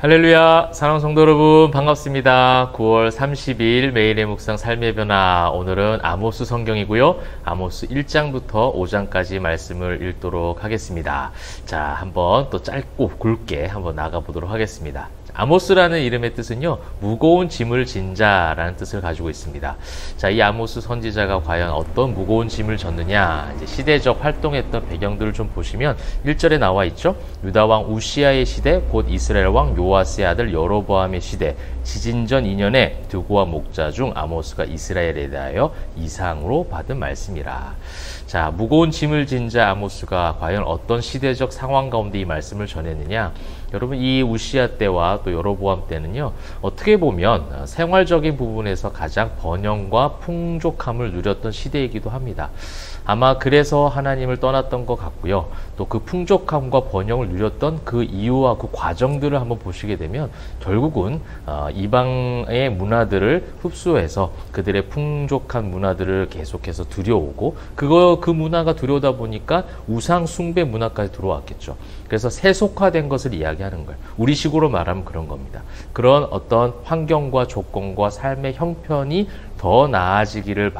할렐루야, 사랑하는 성도 여러분 반갑습니다. 9월 30일 매일의 묵상 삶의 변화, 오늘은 아모스 성경이고요. 아모스 1장부터 5장까지 말씀을 읽도록 하겠습니다. 자, 한번 또 짧고 굵게 한번 나가보도록 하겠습니다. 아모스라는 이름의 뜻은요, 무거운 짐을 진 자라는 뜻을 가지고 있습니다. 자, 이 아모스 선지자가 과연 어떤 무거운 짐을 졌느냐, 이제 시대적 활동했던 배경들을 좀 보시면 1절에 나와 있죠. 유다 왕 우시아의 시대, 곧 이스라엘 왕 요아스의 아들 여로보암의 시대, 지진전 2년에 드고와 목자 중 아모스가 이스라엘에 대하여 이상으로 받은 말씀이라. 자, 무거운 짐을 진 자 아모스가 과연 어떤 시대적 상황 가운데 이 말씀을 전했느냐. 여러분, 이 우시아 때와 또 여로보암 때는요, 어떻게 보면 생활적인 부분에서 가장 번영과 풍족함을 누렸던 시대이기도 합니다. 아마 그래서 하나님을 떠났던 것 같고요. 또 그 풍족함과 번영을 누렸던 그 이유와 그 과정들을 한번 보시게 되면 결국은 이방의 문화들을 흡수해서 그들의 풍족한 문화들을 계속해서 들여오고 그 문화가 들여오다 보니까 우상 숭배 문화까지 들어왔겠죠. 그래서 세속화된 것을 이야기하는 거예요. 우리식으로 말하면 그런 겁니다. 그런 어떤 환경과 조건과 삶의 형편이 더 나아지기를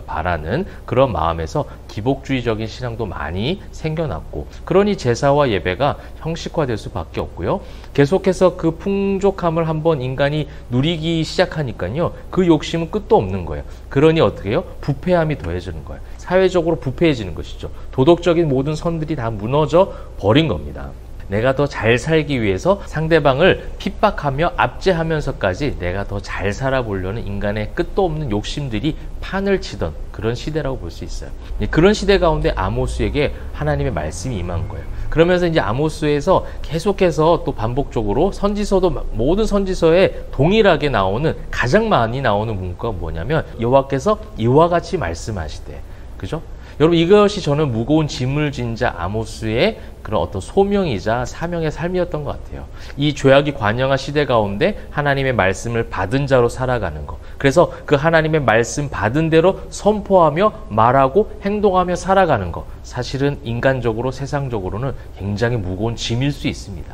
바라는 그런 마음에서 기복주의적인 신앙도 많이 생겨났고, 그러니 제사와 예배가 형식화될 수밖에 없고요. 계속해서 그 풍족함을 한번 인간이 누리기 시작하니까요, 그 욕심은 끝도 없는 거예요. 그러니 어떻게 해요? 부패함이 더해지는 거예요. 사회적으로 부패해지는 것이죠. 도덕적인 모든 선들이 다 무너져 버린 겁니다. 내가 더 잘 살기 위해서 상대방을 핍박하며 압제하면서까지 내가 더 잘 살아보려는 인간의 끝도 없는 욕심들이 판을 치던 그런 시대라고 볼 수 있어요. 그런 시대 가운데 아모스에게 하나님의 말씀이 임한 거예요. 그러면서 이제 아모스에서 계속해서 또 반복적으로 선지서도 모든 선지서에 동일하게 나오는, 가장 많이 나오는 문구가 뭐냐면 여호와께서 이와 같이 말씀하시되, 그죠? 여러분, 이것이 저는 무거운 짐을 진 자 아모스의 그런 어떤 소명이자 사명의 삶이었던 것 같아요. 이 죄악이 관영한 시대 가운데 하나님의 말씀을 받은 자로 살아가는 것. 그래서 그 하나님의 말씀 받은 대로 선포하며 말하고 행동하며 살아가는 것. 사실은 인간적으로, 세상적으로는 굉장히 무거운 짐일 수 있습니다.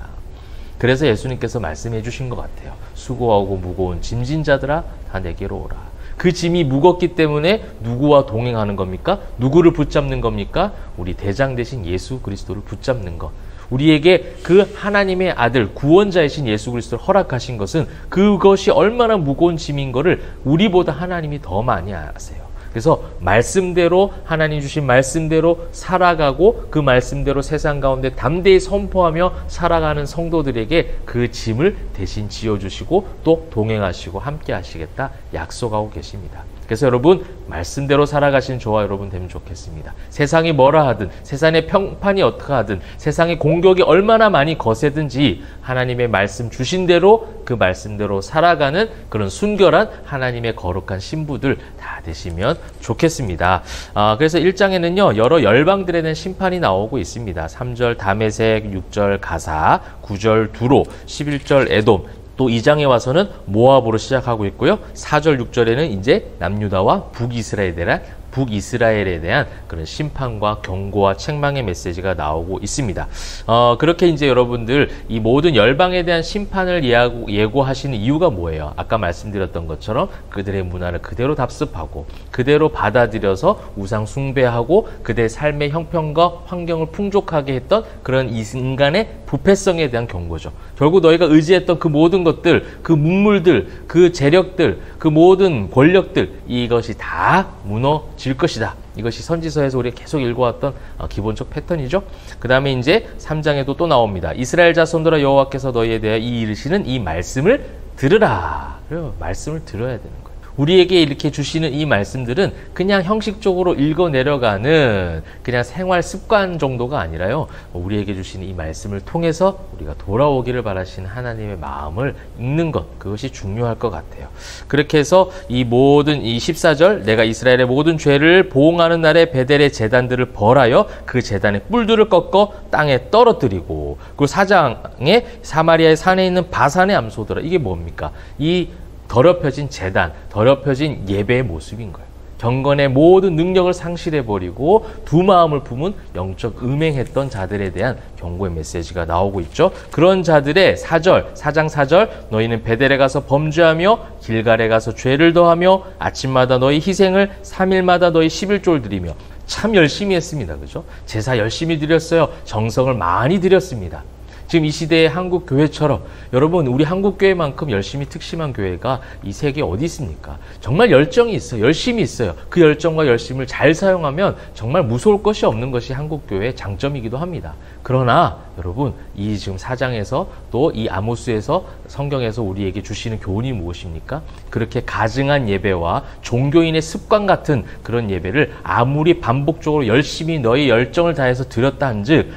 그래서 예수님께서 말씀해 주신 것 같아요. 수고하고 무거운 짐진 자들아, 다 내게로 오라. 그 짐이 무겁기 때문에 누구와 동행하는 겁니까? 누구를 붙잡는 겁니까? 우리 대장 되신 예수 그리스도를 붙잡는 것. 우리에게 그 하나님의 아들, 구원자이신 예수 그리스도를 허락하신 것은 그것이 얼마나 무거운 짐인 거를 우리보다 하나님이 더 많이 아세요. 그래서 말씀대로, 하나님 주신 말씀대로 살아가고 그 말씀대로 세상 가운데 담대히 선포하며 살아가는 성도들에게 그 짐을 대신 지어주시고 또 동행하시고 함께 하시겠다 약속하고 계십니다. 그래서 여러분, 말씀대로 살아가신 저와 여러분 되면 좋겠습니다. 세상이 뭐라 하든, 세상의 평판이 어떻게 하든, 세상의 공격이 얼마나 많이 거세든지 하나님의 말씀 주신 대로 그 말씀대로 살아가는 그런 순결한 하나님의 거룩한 신부들 다 되시면 좋겠습니다. 그래서 1장에는요, 여러 열방들에 대한 심판이 나오고 있습니다. 3절 다메섹, 6절 가사, 9절 두로, 11절 에돔, 또 2장에 와서는 모압으로 시작하고 있고요. 4절, 6절에는 이제 남유다와 북이스라엘에 대한 그런 심판과 경고와 책망의 메시지가 나오고 있습니다. 그렇게 이제 여러분들 이 모든 열방에 대한 심판을 예고하시는 이유가 뭐예요? 아까 말씀드렸던 것처럼 그들의 문화를 그대로 답습하고 그대로 받아들여서 우상 숭배하고 그들의 삶의 형편과 환경을 풍족하게 했던 그런 인간의 부패성에 대한 경고죠. 결국 너희가 의지했던 그 모든 것들, 그 문물들, 그 재력들, 그 모든 권력들, 이것이 다 무너질 것이다. 이것이 선지서에서 우리가 계속 읽어왔던 기본적 패턴이죠. 그 다음에 이제 3장에도 또 나옵니다. 이스라엘 자손들아, 여호와께서 너희에 대하여 이르시는 이 말씀을 들으라. 그래요. 말씀을 들어야 되는 거예요. 우리에게 이렇게 주시는 이 말씀들은 그냥 형식적으로 읽어 내려가는 그냥 생활 습관 정도가 아니라요, 우리에게 주시는 이 말씀을 통해서 우리가 돌아오기를 바라시는 하나님의 마음을 읽는 것, 그것이 중요할 것 같아요. 그렇게 해서 이 모든 이 14절, 내가 이스라엘의 모든 죄를 보응하는 날에 베델의 제단들을 벌하여 그 제단의 뿔들을 꺾어 땅에 떨어뜨리고, 그리고 4장에 사마리아의 산에 있는 바산의 암소들아, 이게 뭡니까? 이 더럽혀진 제단, 더럽혀진 예배의 모습인 거예요. 경건의 모든 능력을 상실해버리고 두 마음을 품은 영적 음행했던 자들에 대한 경고의 메시지가 나오고 있죠. 그런 자들의 4장 4절 너희는 베델에 가서 범죄하며 길갈에 가서 죄를 더하며 아침마다 너희 희생을 3일마다 너희 11조를 드리며 참 열심히 했습니다. 그죠? 제사 열심히 드렸어요. 정성을 많이 드렸습니다. 지금 이 시대의 한국 교회처럼 여러분 우리 한국 교회만큼 열심히 특심한 교회가 이 세계에 어디 있습니까? 정말 열정이 있어요. 열심히 있어요. 그 열정과 열심을 잘 사용하면 정말 무서울 것이 없는 것이 한국 교회의 장점이기도 합니다. 그러나 여러분 이 지금 4장에서 또 이 아모스에서 성경에서 우리에게 주시는 교훈이 무엇입니까? 그렇게 가증한 예배와 종교인의 습관 같은 그런 예배를 아무리 반복적으로 열심히 너희 열정을 다해서 드렸다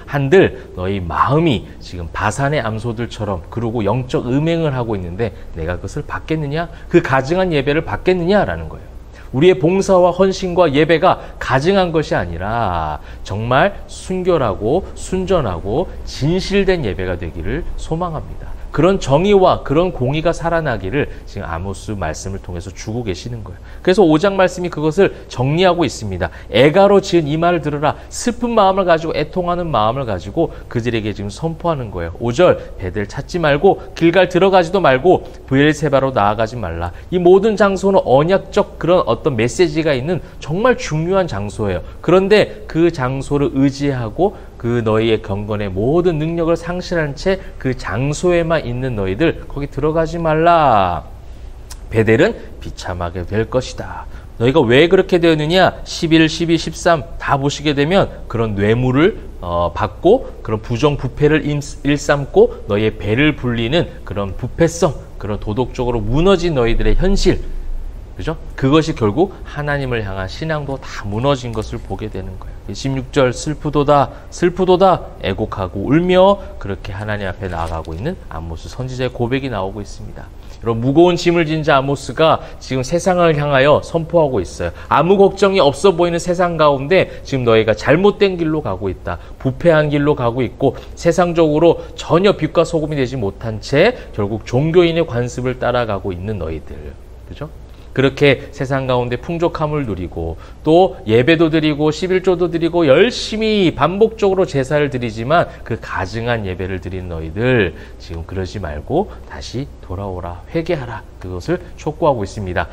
한들 너희 마음이 지금 바산의 암소들처럼 그러고 영적 음행을 하고 있는데 내가 그것을 받겠느냐? 그 가증한 예배를 받겠느냐라는 거예요. 우리의 봉사와 헌신과 예배가 가증한 것이 아니라 정말 순결하고 순전하고 진실된 예배가 되기를 소망합니다. 그런 정의와 그런 공의가 살아나기를 지금 아모스 말씀을 통해서 주고 계시는 거예요. 그래서 5장 말씀이 그것을 정리하고 있습니다. 애가로 지은 이 말을 들으라. 슬픈 마음을 가지고 애통하는 마음을 가지고 그들에게 지금 선포하는 거예요. 5절 베델 찾지 말고 길갈 들어가지도 말고 브엘세바로 나아가지 말라. 이 모든 장소는 언약적 그런 어떤 메시지가 있는 정말 중요한 장소예요. 그런데 그 장소를 의지하고 그 너희의 경건의 모든 능력을 상실한 채 그 장소에만 있는 너희들 거기 들어가지 말라. 베델은 비참하게 될 것이다. 너희가 왜 그렇게 되었느냐? 11, 12, 13 다 보시게 되면 그런 뇌물을 받고 그런 부정부패를 일삼고 너희의 배를 불리는 그런 부패성, 그런 도덕적으로 무너진 너희들의 현실, 그죠? 그것이 결국 하나님을 향한 신앙도 다 무너진 것을 보게 되는 거예요. 16절 슬프도다 애곡하고 울며 그렇게 하나님 앞에 나아가고 있는 아모스 선지자의 고백이 나오고 있습니다. 여러분 무거운 짐을 진 자 아모스가 지금 세상을 향하여 선포하고 있어요. 아무 걱정이 없어 보이는 세상 가운데 지금 너희가 잘못된 길로 가고 있다. 부패한 길로 가고 있고 세상적으로 전혀 빛과 소금이 되지 못한 채 결국 종교인의 관습을 따라가고 있는 너희들. 그죠? 그렇게 세상 가운데 풍족함을 누리고 또 예배도 드리고 11조도 드리고 열심히 반복적으로 제사를 드리지만 그 가증한 예배를 드린 너희들 지금 그러지 말고 다시 돌아오라, 회개하라, 그것을 촉구하고 있습니다.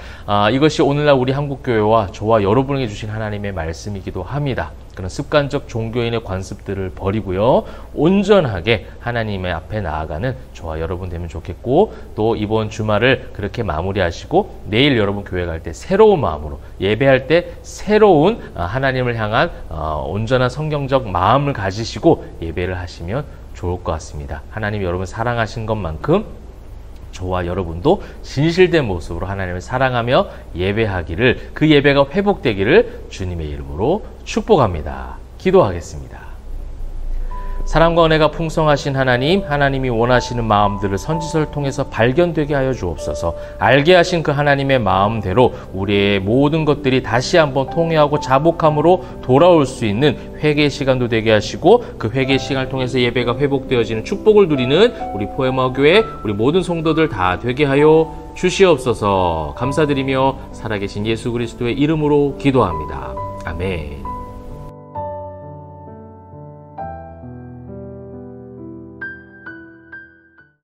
이것이 오늘날 우리 한국교회와 저와 여러분에게 주신 하나님의 말씀이기도 합니다. 그런 습관적 종교인의 관습들을 버리고요. 온전하게 하나님의 앞에 나아가는 저와 여러분 되면 좋겠고 또 이번 주말을 그렇게 마무리하시고 내일 여러분 교회 갈 때 새로운 마음으로 예배할 때 새로운 하나님을 향한 온전한 성경적 마음을 가지시고 예배를 하시면 좋을 것 같습니다. 하나님 여러분 사랑하신 것만큼 저와 여러분도 진실된 모습으로 하나님을 사랑하며 예배하기를 그 예배가 회복되기를 주님의 이름으로 축복합니다. 기도하겠습니다. 사랑과 은혜가 풍성하신 하나님, 하나님이 원하시는 마음들을 선지서를 통해서 발견되게 하여 주옵소서. 알게 하신 그 하나님의 마음대로 우리의 모든 것들이 다시 한번 통회하고 자복함으로 돌아올 수 있는 회개 시간도 되게 하시고 그 회개 시간을 통해서 예배가 회복되어지는 축복을 누리는 우리 포에마 교회 우리 모든 성도들 다 되게 하여 주시옵소서. 감사드리며 살아계신 예수 그리스도의 이름으로 기도합니다. 아멘.